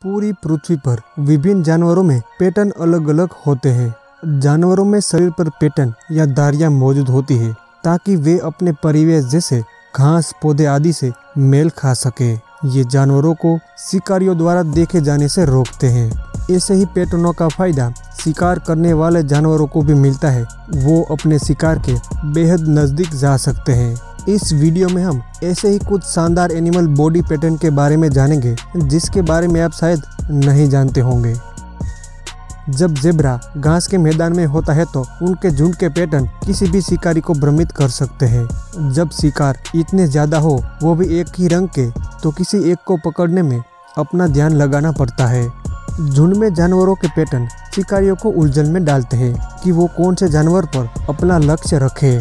पूरी पृथ्वी पर विभिन्न जानवरों में पैटर्न अलग अलग होते हैं। जानवरों में शरीर पर पैटर्न या धारियां मौजूद होती है ताकि वे अपने परिवेश जैसे घास पौधे आदि से मेल खा सके। ये जानवरों को शिकारियों द्वारा देखे जाने से रोकते हैं। ऐसे ही पैटर्नों का फायदा शिकार करने वाले जानवरों को भी मिलता है। वो अपने शिकार के बेहद नज़दीक जा सकते हैं। इस वीडियो में हम ऐसे ही कुछ शानदार एनिमल बॉडी पैटर्न के बारे में जानेंगे जिसके बारे में आप शायद नहीं जानते होंगे। जब ज़ेब्रा घास के मैदान में होता है तो उनके झुंड के पैटर्न किसी भी शिकारी को भ्रमित कर सकते हैं। जब शिकार इतने ज़्यादा हो वो भी एक ही रंग के तो किसी एक को पकड़ने में अपना ध्यान लगाना पड़ता है। झुंड में जानवरों के पैटर्न शिकारियों को उलझन में डालते हैं कि वो कौन से जानवर पर अपना लक्ष्य रखे।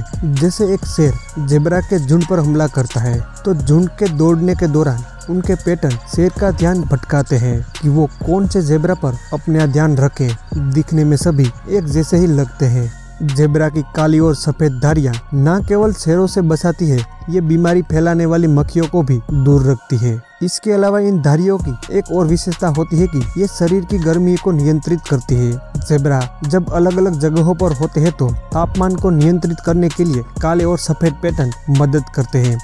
जैसे एक शेर ज़ेब्रा के झुंड पर हमला करता है तो झुंड के दौड़ने के दौरान उनके पैटर्न शेर का ध्यान भटकाते हैं कि वो कौन से ज़ेब्रा पर अपना ध्यान रखे। दिखने में सभी एक जैसे ही लगते हैं। ज़ेब्रा की काली और सफ़ेद धारियां न केवल शेरों से बचाती है, ये बीमारी फैलाने वाली मक्खियों को भी दूर रखती है। इसके अलावा इन धारियों की एक और विशेषता होती है कि ये शरीर की गर्मी को नियंत्रित करती है। ज़ेब्रा जब अलग अलग जगहों पर होते हैं तो तापमान को नियंत्रित करने के लिए काले और सफ़ेद पैटर्न मदद करते हैं।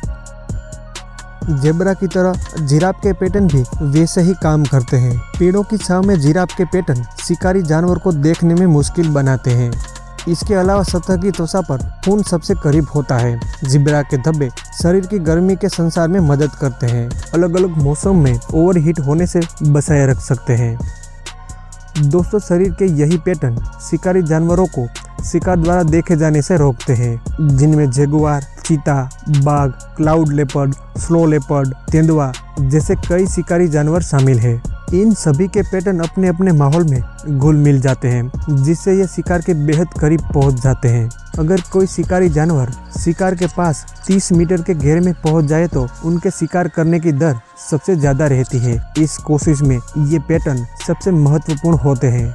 ज़ेब्रा की तरह जिराफ के पैटर्न भी वैसे ही काम करते हैं। पेड़ों की छांव में जिराफ के पैटर्न शिकारी जानवर को देखने में मुश्किल बनाते हैं। इसके अलावा सतह की त्वचा पर खून सबसे करीब होता है। ज़ेब्रा के धब्बे शरीर की गर्मी के संचार में मदद करते हैं। अलग अलग मौसम में ओवरहीट होने से बचाए रख सकते हैं। दोस्तों, शरीर के यही पैटर्न शिकारी जानवरों को शिकार द्वारा देखे जाने से रोकते हैं, जिनमें जगुआर, चीता, बाघ, क्लाउड लेपर्ड, स्नो लेपर्ड, तेंदुआ जैसे कई शिकारी जानवर शामिल हैं। इन सभी के पैटर्न अपने अपने माहौल में घुल मिल जाते हैं, जिससे ये शिकार के बेहद करीब पहुंच जाते हैं। अगर कोई शिकारी जानवर शिकार के पास 30 मीटर के घेरे में पहुंच जाए तो उनके शिकार करने की दर सबसे ज़्यादा रहती है। इस कोशिश में ये पैटर्न सबसे महत्वपूर्ण होते हैं।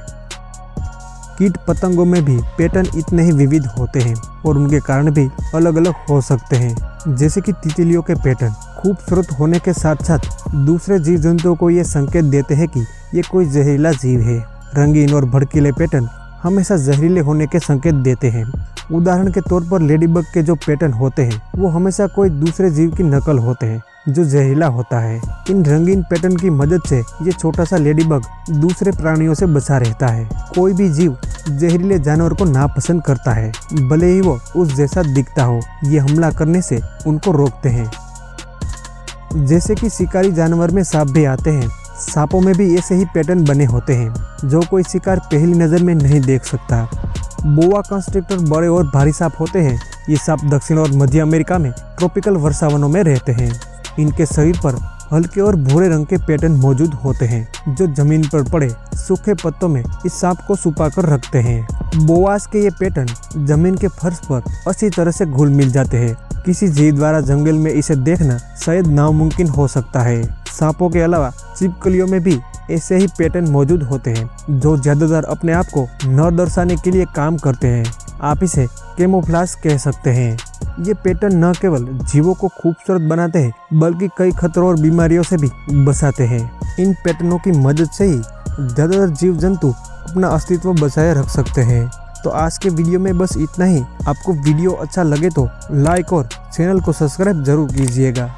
कीट पतंगों में भी पैटर्न इतने ही विविध होते हैं और उनके कारण भी अलग अलग हो सकते हैं। जैसे कि तितलियों के पैटर्न खूबसूरत होने के साथ साथ दूसरे जीव जंतुओं को ये संकेत देते हैं कि ये कोई जहरीला जीव है। रंगीन और भड़कीले पैटर्न हमेशा जहरीले होने के संकेत देते हैं। उदाहरण के तौर पर लेडीबग के जो पैटर्न होते हैं वो हमेशा कोई दूसरे जीव की नकल होते हैं जो जहरीला होता है। इन रंगीन पैटर्न की मदद से ये छोटा सा लेडीबग दूसरे प्राणियों से बचा रहता है। कोई भी जीव जहरीले जानवर को नापसंद करता है, भले ही वो उस जैसा दिखता हो। ये हमला करने से उनको रोकते हैं। जैसे कि शिकारी जानवर में सांप भी आते हैं, सांपों में भी ऐसे ही पैटर्न बने होते हैं जो कोई शिकार पहली नज़र में नहीं देख सकता। बोआ कंस्ट्रक्टर बड़े और भारी सांप होते हैं। ये सांप दक्षिण और मध्य अमेरिका में ट्रॉपिकल वर्षावनों में रहते हैं। इनके शरीर पर हल्के और भूरे रंग के पैटर्न मौजूद होते हैं जो जमीन पर पड़े सूखे पत्तों में इस सांप को छुपा कर रखते हैं। बोआस के ये पैटर्न जमीन के फर्श पर अच्छी तरह से घुल मिल जाते हैं। किसी जीव द्वारा जंगल में इसे देखना शायद नामुमकिन हो सकता है। सांपों के अलावा छिपकलियों में भी ऐसे ही पैटर्न मौजूद होते हैं जो ज्यादातर अपने आप को न दर्शाने के लिए काम करते हैं। आप इसे कैमोफ्लेज कह सकते हैं। ये पैटर्न न केवल जीवों को खूबसूरत बनाते हैं बल्कि कई खतरों और बीमारियों से भी बचाते हैं। इन पैटर्नों की मदद से ही ज्यादातर जीव जंतु अपना अस्तित्व बचाए रख सकते हैं। तो आज के वीडियो में बस इतना ही। आपको वीडियो अच्छा लगे तो लाइक और चैनल को सब्सक्राइब जरूर कीजिएगा।